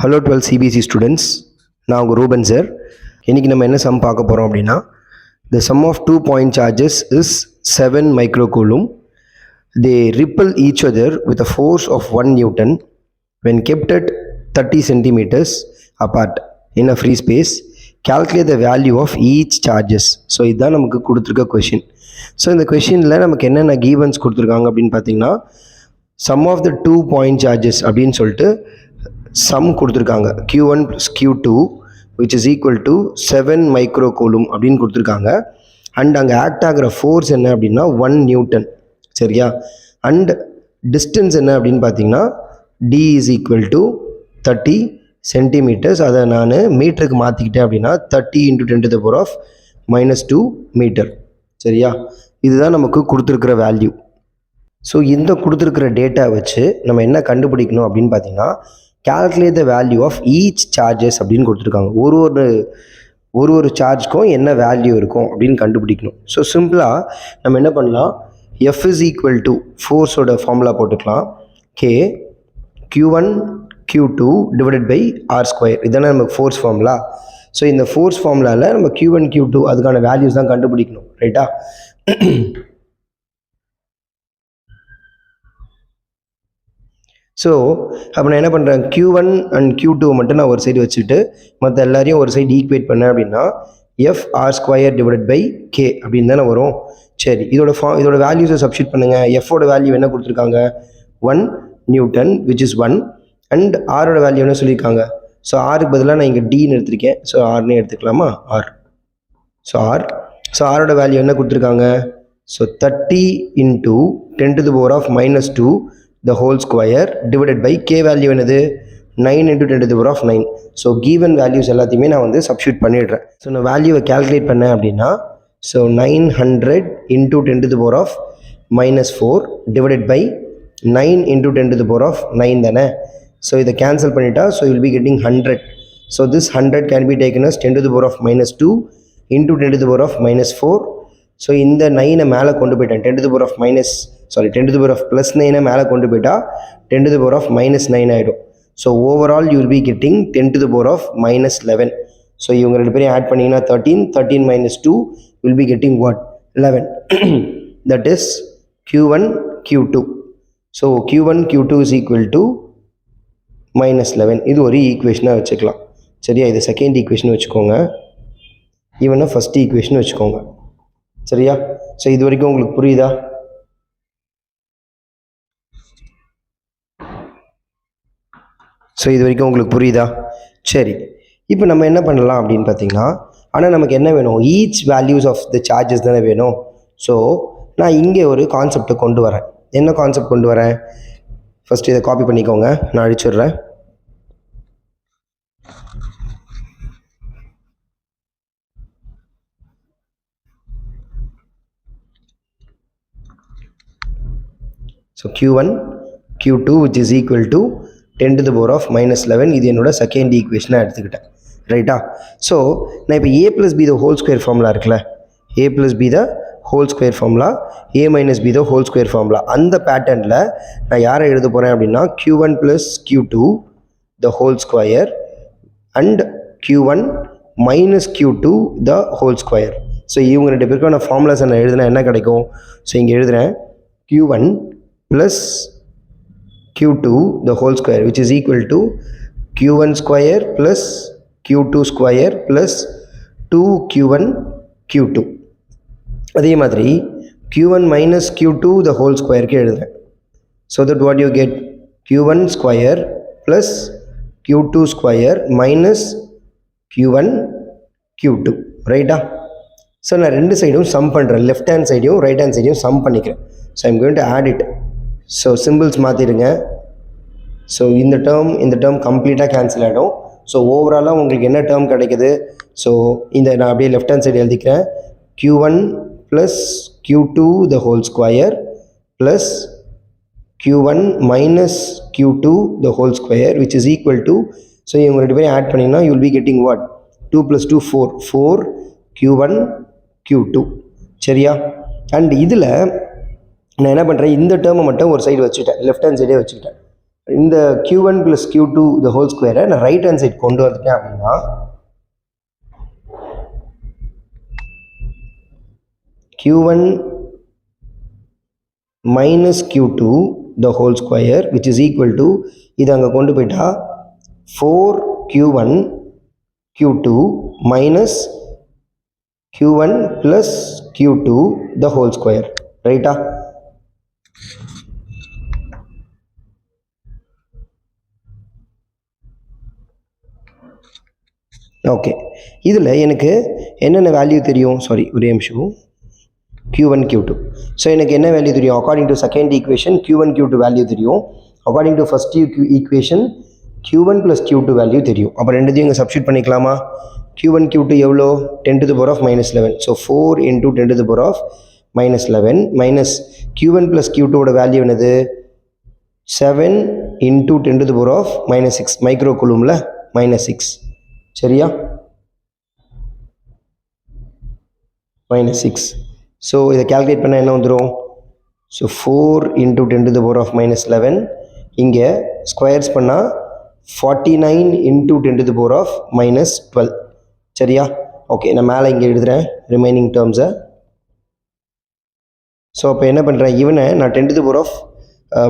Hello 12 CBSE students, நான் உங்கள் Ruban sir. இன்றைக்கி நம்ம என்ன சம் பார்க்க போகிறோம் அப்படின்னா, the sum of 2 point charges is 7 microcoulomb. They repel each other with a force of 1 Newton when kept at 30 centimeters apart in a free space. Calculate the value of each charges. So இதுதான் நமக்கு கொடுத்துருக்க question. So இந்த கொஷினில் நமக்கு என்னென்ன கீவன்ஸ் கொடுத்துருக்காங்க அப்படின்னு பார்த்தீங்கன்னா, sum of the 2 point charges அப்படின்னு சொல்லிட்டு சம் கொடுத்துருக்காங்க. Q1 plus Q2 which is equal to 7 microcoulomb அப்படின்னு கொடுத்துருக்காங்க. அண்ட் அங்கே ஆக்ட் ஆகிற ஃபோர்ஸ் என்ன அப்படின்னா 1 நியூட்டன். சரியா? அண்ட் டிஸ்டன்ஸ் என்ன அப்படின்னு பார்த்தீங்கன்னா D is equal to 30 centimetres. அதை நான் மீட்டருக்கு மாற்றிக்கிட்டேன் அப்படின்னா 30 × 10⁻⁻2 மீட்டர். சரியா? இதுதான் நமக்கு கொடுத்துருக்கிற வேல்யூ. ஸோ இந்த கொடுத்துருக்கிற டேட்டா வச்சு நம்ம என்ன கண்டுபிடிக்கணும் அப்படின்னு பார்த்தீங்கன்னா, calculate the value of each charges அப்படின்னு கொடுத்துருக்காங்க. ஒரு சார்ஜ்க்கும் என்ன வேல்யூ இருக்கும் அப்படின்னு கண்டுபிடிக்கணும். ஸோ சிம்பிளாக நம்ம என்ன பண்ணலாம், F is equal to ஃபோர்ஸோட ஃபார்முலா போட்டுக்கலாம். K Q1 Q2 divided by R square. இதுதானே நமக்கு ஃபோர்ஸ் ஃபார்முலா. ஸோ இந்த ஃபோர்ஸ் ஃபார்முலாவில் நம்ம Q1 Q2 அதுக்கான வேல்யூஸ் தான் கண்டுபிடிக்கணும். ரைட்டா? ஸோ அப்போ நான் என்ன பண்ணுறேன், Q1 அண்ட் Q2 மட்டும் நான் ஒரு சைடு வச்சுட்டு மற்ற எல்லாரையும் ஒரு சைடு ஈக்குவேட் பண்ணேன் அப்படின்னா FR square divided by K அப்படின்னு தானே வரும். சரி, இதோட வேல்யூஸை சப்ஸ்டியூட் பண்ணுங்கள். Fோட வேல்யூ என்ன கொடுத்துருக்காங்க, 1 நியூட்டன் விச் இஸ் 1. அண்ட் ஆரோட வேல்யூ என்ன சொல்லியிருக்காங்க, ஸோ ஆருக்கு பதிலாக நான் இங்கே Dன்னு எடுத்திருக்கேன். ஸோ ஆர்னே எடுத்துக்கலாமா, ஆர். ஸோ ஆரோட வேல்யூ என்ன கொடுத்துருக்காங்க, so 30 × 10⁻⁻2 the whole square divided by K value என்னது, 9 × 10⁻9. ஸோ கீவன் வேல்யூஸ் எல்லாத்தையுமே நான் வந்து சப்ஸ்டியூட் பண்ணிடுறேன். ஸோ நான் வேல்யூவை கேல்குலேட் பண்ணேன் அப்படின்னா, ஸோ 900 × 10⁻4 டிவைடட் பை 9 × 10⁻9 தானே. ஸோ இதை கேன்சல் பண்ணிட்டா, so will be getting 100. So this 100 can be taken as 10⁻2 × 10⁻4. So இந்த 9 மேலே கொண்டு போயிட்டேன், 10⁻+9 மேலே கொண்டு போயிட்டா 10⁻−9 ஆகிடும். So overall you will be getting 10⁻−11. So இவங்க ரெண்டு பேரையும் ஆட் பண்ணிங்கன்னா 13 - 2 will be getting what, 11. That is Q1 Q2. So Q1 Q2 is equal to -11. இது ஒரு ஈக்குவேஷனாக வச்சுக்கலாம். சரியா? இது செகண்ட் ஈக்குவேஷன் வச்சுக்கோங்க, இவனை ஃபஸ்ட் ஈக்குவேஷன் வச்சுக்கோங்க. சரியா? ஸோ இது வரைக்கும் உங்களுக்கு புரியுதா? சரி, இப்போ நம்ம என்ன பண்ணலாம் அப்படின்னு பார்த்தீங்கன்னா, ஆனால் நமக்கு என்ன வேணும், each values of the charges தானே வேணும். ஸோ நான் இங்கே ஒரு கான்செப்டை கொண்டு வரேன். என்ன கான்செப்ட் கொண்டு வரேன், ஃபஸ்ட்டு இதை காப்பி பண்ணிக்கோங்க, நான் அடிச்சிடுறேன். So Q1 Q2 which is equal to 10⁻−11. இது என்னோட செகண்ட் ஈக்குவேஷனாக எடுத்துக்கிட்டேன். ரைட்டா? ஸோ நான் இப்போ A + B the whole square formula இருக்குல்ல, A + B the whole square formula, A - B the whole square formula, அந்த பேட்டர்னில் நான் யாரை எழுத போகிறேன் அப்படின்னா Q1 + Q2 the whole square and Q1 - Q2 the whole square. So இவங்க ரெண்டு பேருக்கான ஃபார்முலாஸை நான் எழுதுனா என்ன கிடைக்கும், ஸோ இங்கே எழுதுகிறேன் Q1 plus Q2 the whole square which is equal to Q1 square plus Q2 square plus 2Q1 Q2. அதே மாதிரி Q1 - Q2 the whole square க்கு எழுதுறேன். So that what you get, Q1 square plus Q2 square minus Q1 Q2. ரைட்டா? So நான் ரெண்டு சைடும் sum பண்ணுறேன், left hand சைடையும் ரைட் ஹேண்ட் சைடையும் சம் பண்ணிக்கிறேன். So I'm going to add it. So symbols மாற்றிடுங்க. ஸோ இந்த டேர்ம் கம்ப்ளீட்டாக கேன்சல் ஆகிடும். ஸோ ஓவராலாக உங்களுக்கு என்ன டேர்ம் கிடைக்குது, ஸோ இந்த நான் அப்படியே லெஃப்ட் ஹேண்ட் சைடு எழுதிக்கிறேன். Q1 + Q2 the whole square plus Q1 - Q2 the whole square which is equal to, so இவங்க ரெண்டு பேரும் ஆட் பண்ணிங்கன்னா you will be getting what, 2 + 2 4 Q1 Q2. சரியா? அண்ட் இதில் நான் என்ன பண்ணுறேன், இந்த டேர்மை மட்டும் ஒரு சைடு வச்சுட்டேன், லெஃப்ட் ஹேண்ட் சைடே வச்சுக்கிட்டேன். இந்த Q1 + Q2 the whole square நான் ரைட் ஹேண்ட் சைட் கொண்டு வந்துட்டேன் அப்படின்னா Q1 minus Q2 the whole square which is equal to இது அங்கே கொண்டு போயிட்டா 4Q1 Q2 minus Q1 plus Q2 the whole square, ரைட்டா? ஓகே, இதில் எனக்கு என்னென்ன வேல்யூ தெரியும்? சாரி, ஒரே நிமிஷம். Q1 Q2. ஸோ எனக்கு என்ன வேல்யூ தெரியும்? According to second equation Q1 Q2 value தெரியும். According to first equation Q1 + Q2 value தெரியும். அப்போ ரெண்டுத்தையும் இங்கே சப்ஸ்டியூட் பண்ணிக்கலாமா? Q1 Q2 எவ்வளோ? 10 to the power of -11. So 4 into 10 to the power of -11 minus Q1 + Q2 ஓட value என்னது? 7 into 10 to the power of -6 micro கூலூமில் -6, சரியா? -6. ஸோ இதை கால்குலேட் பண்ணால் என்ன வந்துடும்? So 4 into 10 to the power of -11 இங்கே ஸ்கொயர்ஸ் பண்ணால் 49 into 10 to the power of -12, சரியா? ஓகே, நான் மேலே இங்கே எழுதுகிறேன் ரிமைனிங் டேர்ம்ஸை. ஸோ அப்போ என்ன பண்ணுறேன், இவனை நான் 10 to the power of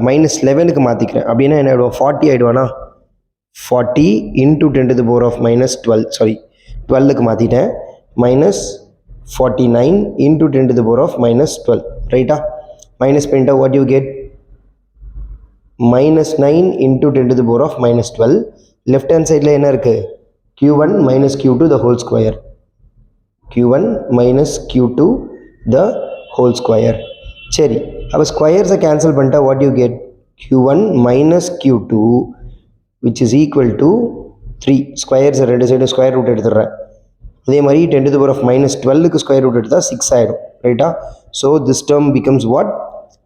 -11க்கு மாற்றிக்கிறேன். அப்படின்னா என்ன ஆகிடும்? 40 ஆகிடுவானா? 40 into 10 to the power of -12, sorry 12க்கு மாற்றிட்டேன். -49 into 10 to the power of -12, ரைட்டா? மைனஸ் பண்ணிட்டா what you get? -9 into 10 to the power of -12. Left hand சைடில் என்ன இருக்குது? Q1 minus Q2 the whole square. Q1 minus Q2 the whole square. சரி, அப்போ ஸ்கொயர்ஸை cancel பண்ணிட்டா what you get? Q1 minus Q2 which is equal to 3. ஸ்கொயர்ஸை ரெண்டு சைடும் square root எடுத்துடுறேன். அதே மாதிரி 10 to the power of -12க்கு ஸ்கொயர் ரூட் எடுத்தால் 6 ஆகிடும், ரைட்டா? So this term becomes what?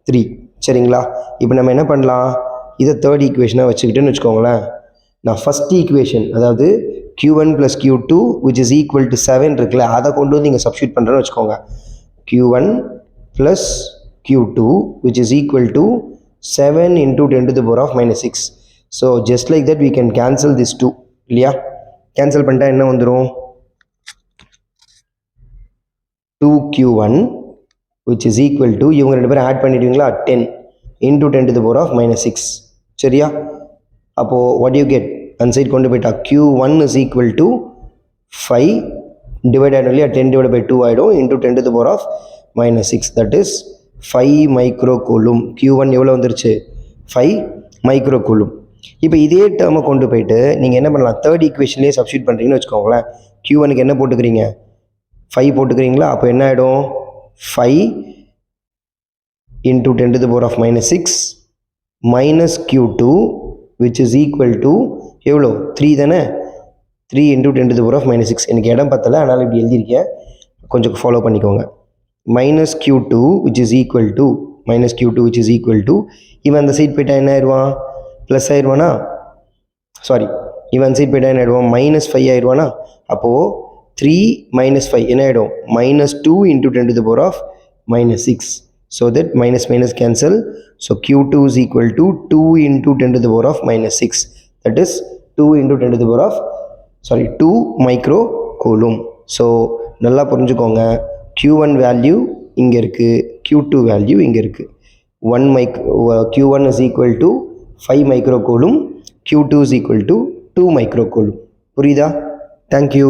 3, சரிங்களா? இப்போ நம்ம என்ன பண்ணலாம், இதை தேர்ட் ஈக்குவேஷனாக வச்சுக்கிட்டுன்னு வச்சுக்கோங்களேன். நான் ஃபஸ்ட் ஈக்குவேஷன், அதாவது Q1 + Q2 which is equal to 7 இருக்குல்ல, அதை கொண்டு வந்து இங்கே சப்ஸ்டியூட் பண்ணுறேன்னு வச்சுக்கோங்க. Q1 + Q2 which is equal to 7 into 10 to the power of -6. So just like that we can cancel this 2, இல்லையா? கேன்சல் பண்ணிட்டா என்ன வந்துடும்? 2Q1 which is equal to, இவங்க ரெண்டு பேரும் ஆட் பண்ணிடுவீங்களா, 10 into 10 to the power of -6, சரியா? அப்போது what do you get? அந்த சைட் கொண்டு போயிட்டா Q1 is equal to 5 divide ஆகிடும் இல்லையா? 10 divided by 2 ஆகிடும் into 10 to the power of -6, that is 5 micro coulomb. Q1 எவ்வளோ வந்துருச்சு? 5 மைக்ரோ கூலும். இப்போ இதே டேர்மை கொண்டு போயிட்டு நீங்கள் என்ன பண்ணலாம், தேர்ட் ஈக்குவேஷன்லேயே சப்ஸ்டியூட் பண்ணுறீங்கன்னு வச்சுக்கோங்களேன். Q1க்கு என்ன போட்டுக்கிறீங்க? 5 போட்டுக்கிறீங்களா? அப்போ என்ன ஆகிடும்? 5 into 10 to the power of -6 minus Q2 which is equal to எவ்வளோ? 3 தானே? 3 into 10 to the power of -6. எனக்கு இடம் பத்தலை, அதனால் இப்படி எழுதியிருக்கேன், கொஞ்சம் ஃபாலோ பண்ணிக்கோங்க. minus Q2 which is equal to இவன் அந்த சைட் போயிட்டா என்ன ஆயிடுவான்? ப்ளஸ் ஆயிடுவானா? சாரி, இவன் சைட் போயிட்டா என்ன ஆயிடுவான்? -5 ஆயிடுவானா? அப்போது 3 minus 5 என்ன ஆகிடும்? -2 into 10 to the power of -6. So that minus minus cancel. So Q2 is equal to 2 into 10 to the power of -6. That is 2 into 10 to the power of 2 micro coulomb. So நல்லா புரிஞ்சுக்கோங்க, Q1 value இங்கே இருக்குது, Q2 value இங்கே இருக்குது. Q1 is equal to 5 micro coulomb, Q2 is equal to 2 micro coulomb. புரியுதா? Thank you.